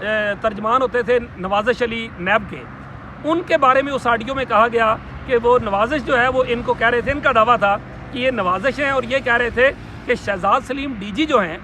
ترجمان ہوتے تھے نوازش علی نیب کے، ان کے بارے میں اس آڈیو میں کہا گیا کہ وہ نوازش جو ہے وہ ان کو کہہ رہے تھے، ان کا دعویٰ تھا کہ یہ نوازش ہیں، اور یہ کہہ رہے تھے کہ شہزاد سلیم ڈی جی جو ہیں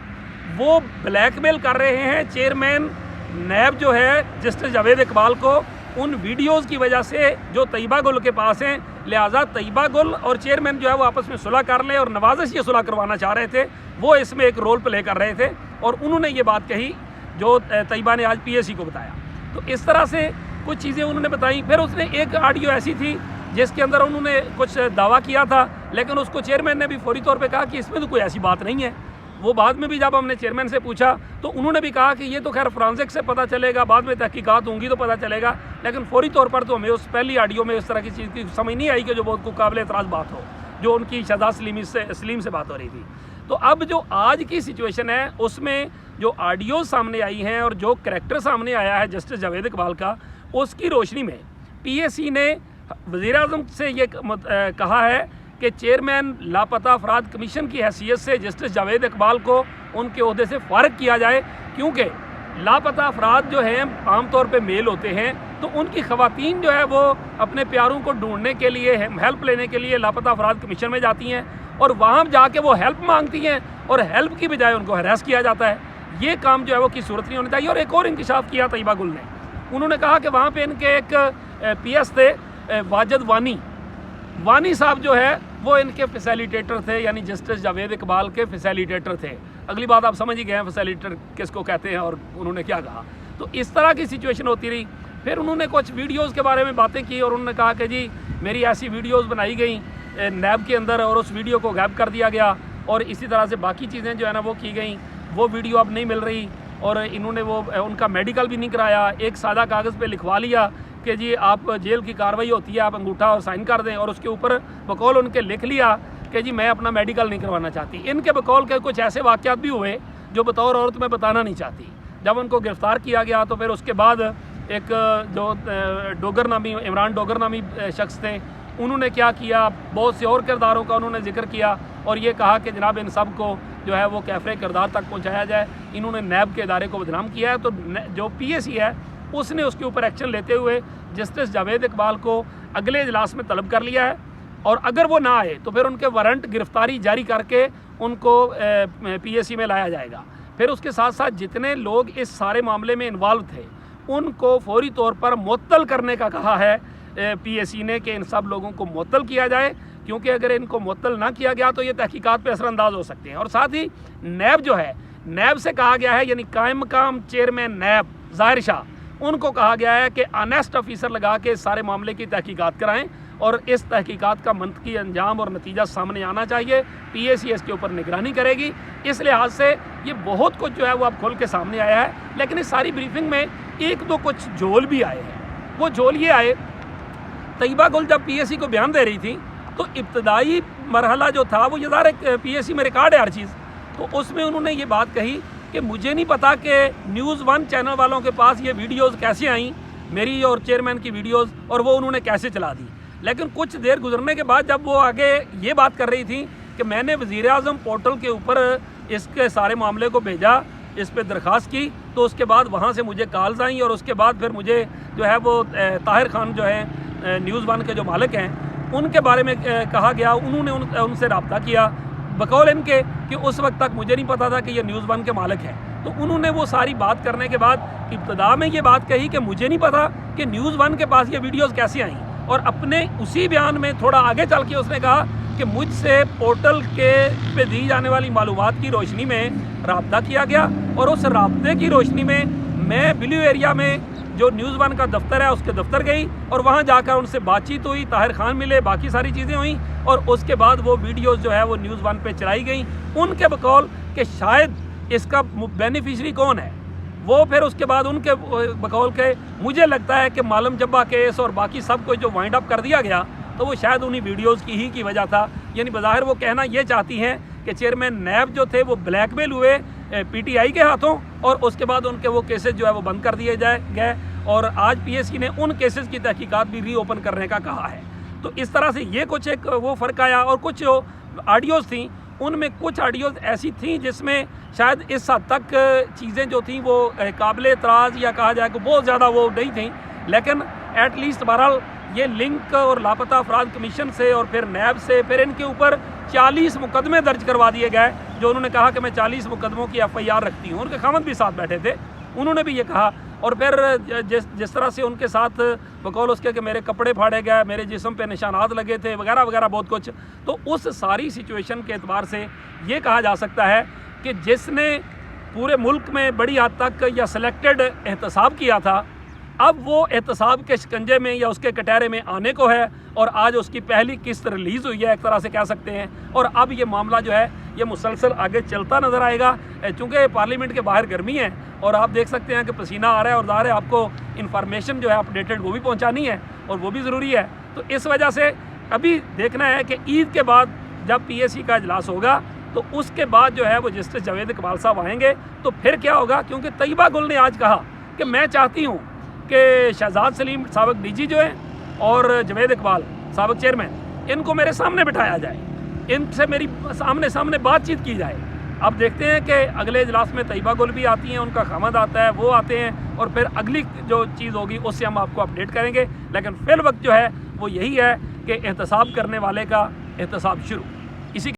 وہ بلیک میل کر رہے ہیں چیئرمین نیب جو ہے جسٹس جاوید اقبال کو ان ویڈیوز کی وجہ سے جو طیبہ گل کے پاس ہیں، لہٰذا طیبہ گل اور چیئرمین جو ہے وہ آپس میں صلح کر لیں، اور نوازش یہ صلح کروانا چاہ رہے تھے، وہ اس میں ایک رول پلے کر رہے تھے، اور انہوں نے یہ بات کہی جو طیبہ نے آج پی ایس سی کو بتایا۔ تو اس طرح سے کچھ چیزیں انہوں نے بتائیں۔ پھر اس نے ایک آڈیو ایسی تھی جس کے اندر انہوں نے کچھ دعویٰ کیا تھا، لیکن اس کو چیئرمین نے بھی فوری طور پہ کہا کہ اس میں تو کوئی ایسی بات نہیں ہے۔ وہ بعد میں بھی جب ہم نے چیئرمین سے پوچھا تو انہوں نے بھی کہا کہ یہ تو خیر فرانزک سے پتہ چلے گا، بعد میں تحقیقات ہوں گی تو پتہ چلے گا، لیکن فوری طور پر تو ہمیں اس پہلی آڈیو میں اس طرح کی چیز کی سمجھ نہیں آئی کہ جو بہت قابل اعتراض بات ہو، جو ان کی شہزاد سلیم سے بات ہو رہی تھی۔ تو اب جو آج کی سچویشن ہے اس میں جو آڈیوز سامنے آئی ہیں اور جو کریکٹر سامنے آیا ہے جسٹس جاوید اقبال کا، اس کی روشنی میں پی اے سی نے وزیر اعظم سے یہ کہا ہے کہ چیئرمین لاپتہ افراد کمیشن کی حیثیت سے جسٹس جاوید اقبال کو ان کے عہدے سے فارغ کیا جائے، کیونکہ لاپتہ افراد جو ہیں عام طور پہ میل ہوتے ہیں، تو ان کی خواتین جو ہے وہ اپنے پیاروں کو ڈھونڈنے کے لیے، ہیلپ لینے کے لیے لاپتہ افراد کمیشن میں جاتی ہیں، اور وہاں جا کے وہ ہیلپ مانگتی ہیں اور ہیلپ کی بجائے ان کو ہراس کیا جاتا ہے۔ یہ کام جو ہے وہ کی صورت نہیں ہونی چاہیے۔ اور ایک اور انکشاف کیا طیبہ گل نے، انہوں نے کہا کہ وہاں پہ ان کے ایک پی ایس تھے واجد وانی صاحب جو ہے وہ ان کے فیسیلیٹیٹر تھے، یعنی جسٹس جاوید اقبال کے فیسیلیٹیٹر تھے۔ اگلی بات آپ سمجھ ہی گئے ہیں فیسیلیٹیٹر کس کو کہتے ہیں اور انہوں نے کیا کہا۔ تو اس طرح کی سچویشن ہوتی رہی۔ پھر انہوں نے کچھ ویڈیوز کے بارے میں باتیں کی اور انہوں نے کہا کہ جی میری ایسی ویڈیوز بنائی گئیں نیب کے اندر اور اس ویڈیو کو غائب کر دیا گیا، اور اسی طرح سے باقی چیزیں جو ہے نا وہ کی گئیں، وہ ویڈیو اب نہیں مل رہی، اور انہوں نے وہ ان کا میڈیکل بھی نہیں کرایا، ایک سادہ کاغذ پہ لکھوا لیا کہ جی آپ جیل کی کارروائی ہوتی ہے، آپ انگوٹھا اور سائن کر دیں، اور اس کے اوپر بقول ان کے لکھ لیا کہ جی میں اپنا میڈیکل نہیں کروانا چاہتی۔ ان کے بقول کے کچھ ایسے واقعات بھی ہوئے جو بطور عورت میں بتانا نہیں چاہتی۔ جب ان کو گرفتار کیا گیا تو پھر اس کے بعد ایک جو عمران ڈوگر نامی شخص تھے، انہوں نے کیا کیا، بہت سے اور کرداروں کا انہوں نے ذکر کیا، اور یہ کہا کہ جناب ان سب کو جو ہے وہ کیفر کردار تک پہنچایا جائے۔ انہوں نے نیب کے ادارے کو بدنام کیا ہے۔ تو جو پی اے سی ہے اس نے اس کے اوپر ایکشن لیتے ہوئے جسٹس جاوید اقبال کو اگلے اجلاس میں طلب کر لیا ہے، اور اگر وہ نہ آئے تو پھر ان کے وارنٹ گرفتاری جاری کر کے ان کو پی اے سی میں لایا جائے گا۔ پھر اس کے ساتھ ساتھ جتنے لوگ اس سارے معاملے میں انوالو تھے ان کو فوری طور پر معطل کرنے کا کہا ہے پی اے سی نے، کہ ان سب لوگوں کو معطل کیا جائے، کیونکہ اگر ان کو معطل نہ کیا گیا تو یہ تحقیقات پہ اثر انداز ہو سکتے ہیں۔ اور ساتھ ہی نیب جو ہے، نیب سے کہا گیا ہے، یعنی قائم مقام چیئرمین نیب ظاہر شاہ، ان کو کہا گیا ہے کہ آنیسٹ آفیسر لگا کے اس سارے معاملے کی تحقیقات کرائیں، اور اس تحقیقات کا منطقی انجام اور نتیجہ سامنے آنا چاہیے۔ پی اے سی اس کے اوپر نگرانی کرے گی۔ اس لحاظ سے یہ بہت کچھ جو ہے وہ اب کھل کے سامنے آیا ہے، لیکن اس ساری بریفنگ میں ایک دو کچھ جھول بھی آئے ہیں۔ وہ جھول یہ آئے، طیبہ گل جب پی اے سی کو بیان دے رہی تھی تو ابتدائی مرحلہ جو تھا وہ یہ ظاہر پی اے سی میں ریکارڈ ہے ہر چیز، تو اس میں انہوں نے یہ بات کہی کہ مجھے نہیں پتا کہ نیوز ون چینل والوں کے پاس یہ ویڈیوز کیسے آئیں، میری اور چیئرمین کی ویڈیوز، اور وہ انہوں نے کیسے چلا دی۔ لیکن کچھ دیر گزرنے کے بعد جب وہ آگے یہ بات کر رہی تھی کہ میں نے وزیر اعظم پورٹل کے اوپر اس کے سارے معاملے کو بھیجا، اس پہ درخواست کی، تو اس کے بعد وہاں سے مجھے کالز آئیں، اور اس کے بعد پھر مجھے جو ہے وہ طاہر خان جو ہیں نیوز ون کے جو مالک ہیں ان کے بارے میں کہا گیا، انہوں نے ان سے رابطہ کیا، بقول ان کے کہ اس وقت تک مجھے نہیں پتا تھا کہ یہ نیوز ون کے مالک ہیں۔ تو انہوں نے وہ ساری بات کرنے کے بعد ابتدا میں یہ بات کہی کہ مجھے نہیں پتا کہ نیوز ون کے پاس یہ ویڈیوز کیسے آئیں، اور اپنے اسی بیان میں تھوڑا آگے چل کے اس نے کہا کہ مجھ سے پورٹل کے پہ دی جانے والی معلومات کی روشنی میں رابطہ کیا گیا، اور اس رابطے کی روشنی میں میں بلیو ایریا میں جو نیوز ون کا دفتر ہے اس کے دفتر گئی، اور وہاں جا کر ان سے بات چیت ہوئی، طاہر خان ملے، باقی ساری چیزیں ہوئیں، اور اس کے بعد وہ ویڈیوز جو ہے وہ نیوز ون پہ چلائی گئیں۔ ان کے بقول کہ شاید اس کا بینیفیشری کون ہے، وہ پھر اس کے بعد ان کے بقول کے مجھے لگتا ہے کہ معلم جبہ کیس اور باقی سب کو جو وائنڈ اپ کر دیا گیا تو وہ شاید انہی ویڈیوز کی ہی وجہ تھا۔ یعنی بظاہر وہ کہنا یہ چاہتی ہیں کہ چیئرمین نیب جو تھے وہ بلیک میل ہوئے پی ٹی آئی کے ہاتھوں، اور اس کے بعد ان کے وہ کیسز جو ہے وہ بند کر دیے گئے، اور آج پی ایس سی نے ان کیسز کی تحقیقات بھی ری اوپن کرنے کا کہا ہے۔ تو اس طرح سے یہ کچھ ایک وہ فرق آیا، اور کچھ جو آڈیوز تھیں ان میں کچھ آڈیوز ایسی تھیں جس میں شاید اس حد تک چیزیں جو تھیں وہ قابل اعتراض یا کہا جائے کہ بہت زیادہ وہ نہیں تھیں، لیکن ایٹ لیسٹ بہرحال یہ لنک اور لاپتہ افراد کمیشن سے اور پھر نیب سے پھر ان کے اوپر 40 مقدمے درج کروا دیے گئے، جو انہوں نے کہا کہ میں 40 مقدموں کی FIR رکھتی ہوں۔ ان کے خاوند بھی ساتھ بیٹھے تھے، انہوں نے بھی یہ کہا، اور پھر جس طرح سے ان کے ساتھ بقول اس کے کہ میرے کپڑے پھاڑے گئے، میرے جسم پہ نشانات لگے تھے وغیرہ وغیرہ بہت کچھ، تو اس ساری سچویشن کے اعتبار سے یہ کہا جا سکتا ہے کہ جس نے پورے ملک میں بڑی حد تک یا سلیکٹڈ احتساب کیا تھا، اب وہ احتساب کے شکنجے میں یا اس کے کٹہرے میں آنے کو ہے، اور آج اس کی پہلی قسط ریلیز ہوئی ہے ایک طرح سے کہہ سکتے ہیں، اور اب یہ معاملہ جو ہے یہ مسلسل آگے چلتا نظر آئے گا، چونکہ پارلیمنٹ کے باہر گرمی ہے اور آپ دیکھ سکتے ہیں کہ پسینہ آ رہا ہے، اور ظاہر ہے آپ کو انفارمیشن جو ہے اپڈیٹڈ وہ بھی پہنچانی ہے اور وہ بھی ضروری ہے۔ تو اس وجہ سے ابھی دیکھنا ہے کہ عید کے بعد جب PAC کا اجلاس ہوگا تو اس کے بعد جو ہے وہ جسٹس جاوید اقبال صاحب آئیں گے، تو پھر کیا ہوگا، کیونکہ طیبہ گل نے آج کہا کہ میں چاہتی ہوں کہ شہزاد سلیم سابق DG جو ہیں اور جاوید اقبال سابق چیئرمین، ان کو میرے سامنے بٹھایا جائے، ان سے میری سامنے بات چیت کی جائے۔ اب دیکھتے ہیں کہ اگلے اجلاس میں طیبہ گل بھی آتی ہیں، ان کا خامد آتا ہے، وہ آتے ہیں، اور پھر اگلی جو چیز ہوگی اس سے ہم آپ کو اپڈیٹ کریں گے، لیکن فی الوقت جو ہے وہ یہی ہے کہ احتساب کرنے والے کا احتساب شروع۔